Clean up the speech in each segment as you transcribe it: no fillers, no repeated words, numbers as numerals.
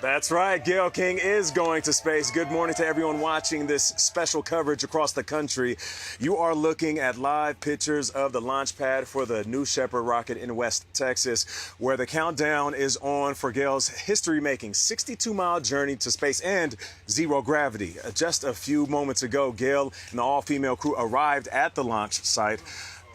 That's right. Gayle King is going to space. Good morning to everyone watching this special coverage across the country. You are looking at live pictures of the launch pad for the New Shepard rocket in West Texas, where the countdown is on for Gayle's history-making 62-mile journey to space and zero gravity. Just a few moments ago, Gayle and the all-female crew arrived at the launch site.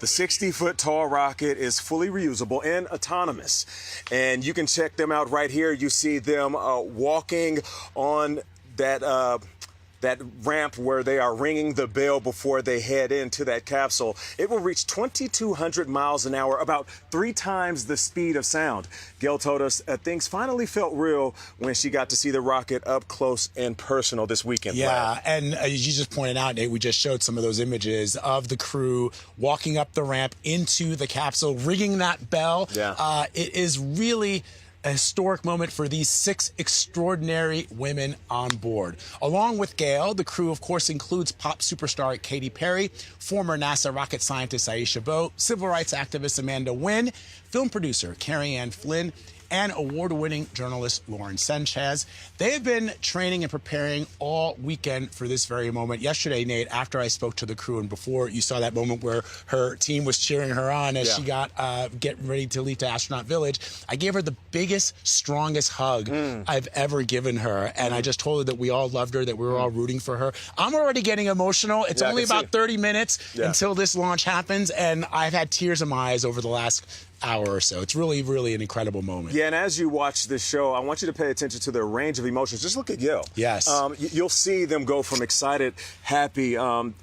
The 60-foot-tall rocket is fully reusable and autonomous, and you can check them out right here. You see them walking on that ramp where they are ringing the bell before they head into that capsule. It will reach 2,200 miles an hour, about 3 times the speed of sound. Gayle told us things finally felt real when she got to see the rocket up close and personal this weekend. Yeah, and as you just pointed out, Nate, we just showed some of those images of the crew walking up the ramp into the capsule, ringing that bell. Yeah. It is really a historic moment for these 6 extraordinary women on board. Along with Gayle, the crew, of course, includes pop superstar Katy Perry, former NASA rocket scientist Aisha Bowe, civil rights activist Amanda Wynn, film producer Carrie Ann Flynn, and award-winning journalist Lauren Sanchez. They have been training and preparing all weekend for this very moment. Yesterday, Nate, after I spoke to the crew and before you saw that moment where her team was cheering her on as she got getting ready to leave to Astronaut Village, I gave her the biggest, strongest hug I've ever given her. And I just told her that we all loved her, that we were all rooting for her. I'm already getting emotional. It's only about 30 minutes until this launch happens, and I've had tears in my eyes over the last hour or so. It's really, really an incredible moment. Yeah, and as you watch this show, I want you to pay attention to the range of emotions. Just look at Gayle. Yes. You'll see them go from excited, happy,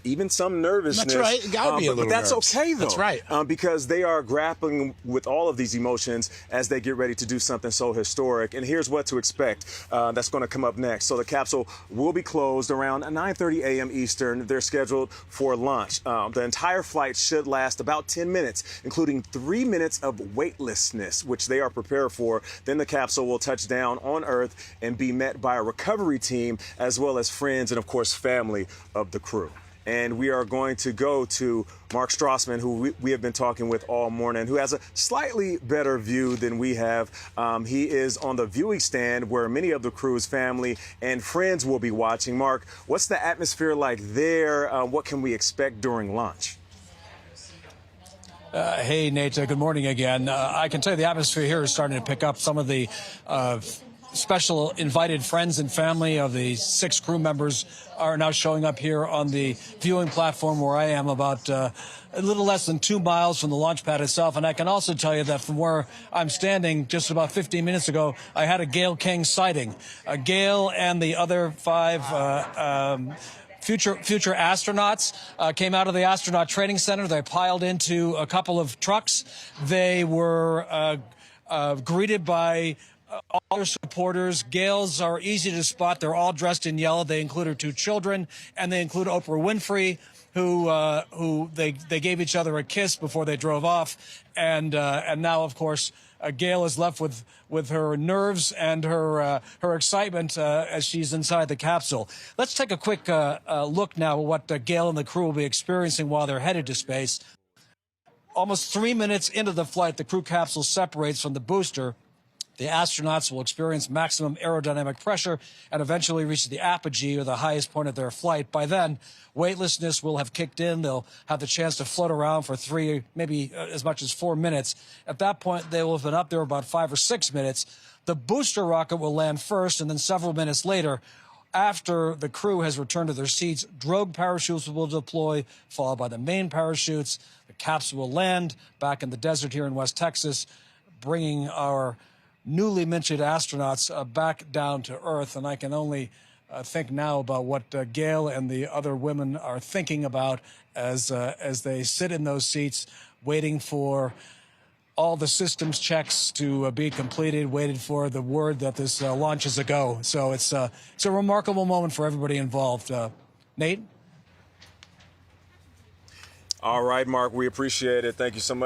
even some nervousness. That's right. It gotta be a little But that's nerves. okay, though. That's right. Because they are grappling with all of these emotions as they get ready to do something so historic. And here's what to expect. That's going to come up next. So the capsule will be closed around 9:30 a.m. Eastern. They're scheduled for launch. The entire flight should last about 10 minutes, including 3 minutes of weightlessness, which they are prepared for. Then the capsule will touch down on Earth and be met by a recovery team, as well as friends and, of course, family of the crew. And we are going to go to Mark Strassmann, who we have been talking with all morning, who has a slightly better view than we have. He is on the viewing stand where many of the crew's family and friends will be watching. Mark, what's the atmosphere like there? What can we expect during launch? Hey, Nate, good morning again. I can tell you the atmosphere here is starting to pick up. Some of the special invited friends and family of the 6 crew members are now showing up here on the viewing platform where I am, about a little less than 2 miles from the launch pad itself. And I can also tell you that from where I'm standing just about 15 minutes ago, I had a Gayle King sighting. Gayle and the other 5 future astronauts came out of the astronaut training center. They piled into a couple of trucks. They were greeted by all their supporters. Gayle's are easy to spot. They're all dressed in yellow. They include her 2 children, and they include Oprah Winfrey, who they gave each other a kiss before they drove off. And now, of course, Gayle is left with her nerves and her excitement as she's inside the capsule. Let's take a quick look now at what Gayle and the crew will be experiencing while they're headed to space. Almost 3 minutes into the flight, the crew capsule separates from the booster. The astronauts will experience maximum aerodynamic pressure and eventually reach the apogee, or the highest point of their flight. By then, weightlessness will have kicked in. They'll have the chance to float around for 3, maybe as much as 4 minutes. At that point, they will have been up there about 5 or 6 minutes. The booster rocket will land first, and then several minutes later, after the crew has returned to their seats, drogue parachutes will deploy, followed by the main parachutes. The capsule will land back in the desert here in West Texas, bringing our newly minted astronauts back down to Earth. And I can only think now about what Gayle and the other women are thinking about as they sit in those seats, waiting for all the systems checks to be completed, waiting for the word that this launch is a go. So it's a remarkable moment for everybody involved. Nate? All right, Mark, we appreciate it. Thank you so much.